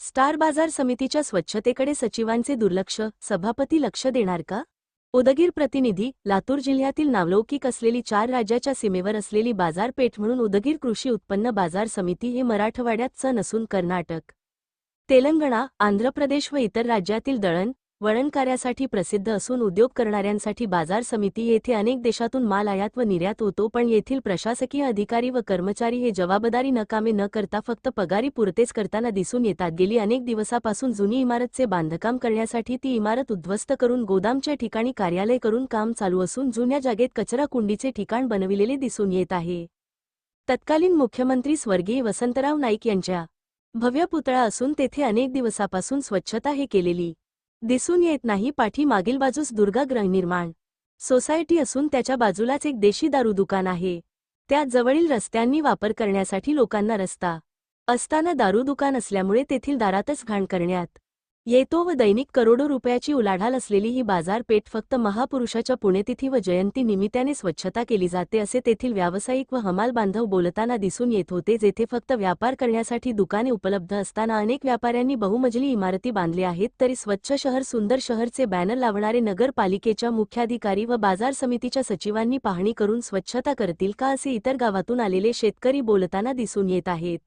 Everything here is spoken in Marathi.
स्टार बाजार समितीच्या स्वच्छतेकडे सचिवांचे दुर्लक्ष, सभापती लक्ष देणार का? उदगीर प्रतिनिधी. लातूर जिल्ह्यातील नावलौकिक असलेली 4 राज्याच्या सीमेवर असलेली बाजारपेठ म्हणून उदगीर कृषी उत्पन्न बाजार समिती हे मराठवाड्यात नसून कर्नाटक, तेलंगणा, आंध्र प्रदेश व इतर राज्यातील दळण वळण कार्यासाठी प्रसिद्ध असून उद्योग करणाऱ्यांसाठी बाजार समिती येथे अनेक देशातून माल आयात व निर्यात होतो, पण येथील प्रशासकीय अधिकारी व कर्मचारी हे जबाबदारी कामे न करता फक्त पगारी पुरतेच करताना दिसून येतात. गेली अनेक दिवसापासून जुनी इमारतचे बांधकाम करण्यासाठी ती इमारत उद्ध्वस्त करून गोदामच्या ठिकाणी कार्यालय करून काम चालू असून जुन्या जागेत कचरा कुंडीचे ठिकाण बनविलेले दिसून येत आहे. तत्कालीन मुख्यमंत्री स्वर्गीय वसंतराव नाईक यांच्या भव्य पुतळा असून तेथे अनेक दिवसापासून स्वच्छता हे केलेली दिसून येत नाही. पाठी मागील बाजूस दुर्गा गृहनिर्माण सोसायटी असून त्याच्या बाजूलाच एक देशी दारू दुकान आहे. त्यात जवळील रस्त्यांनी वापर करण्यासाठी लोकांना रस्ता असताना दारू दुकान असल्यामुळे तेथील दारातच घाण करण्यात येतो व दैनिक करोडो रुपयाची उलाढाल असलेली ही बाजारपेठ फक्त महापुरुषाच्या पुण्यतिथी व जयंती निमित्ताने स्वच्छता केली जाते असे तेथील व्यावसायिक व हमाल बांधव बोलताना दिसून येत होते. जेथे फक्त व्यापार करण्यासाठी दुकाने उपलब्ध असताना अनेक व्यापाऱ्यांनी बहुमजली इमारती बांधल्या आहेत, तरी स्वच्छ शहर सुंदर शहरचे बॅनर लावणारे नगरपालिकेच्या मुख्याधिकारी व बाजार समितीच्या सचिवांनी पाहणी करून स्वच्छता करतील का, असे इतर गावातून आलेले शेतकरी बोलताना दिसून येत आहेत.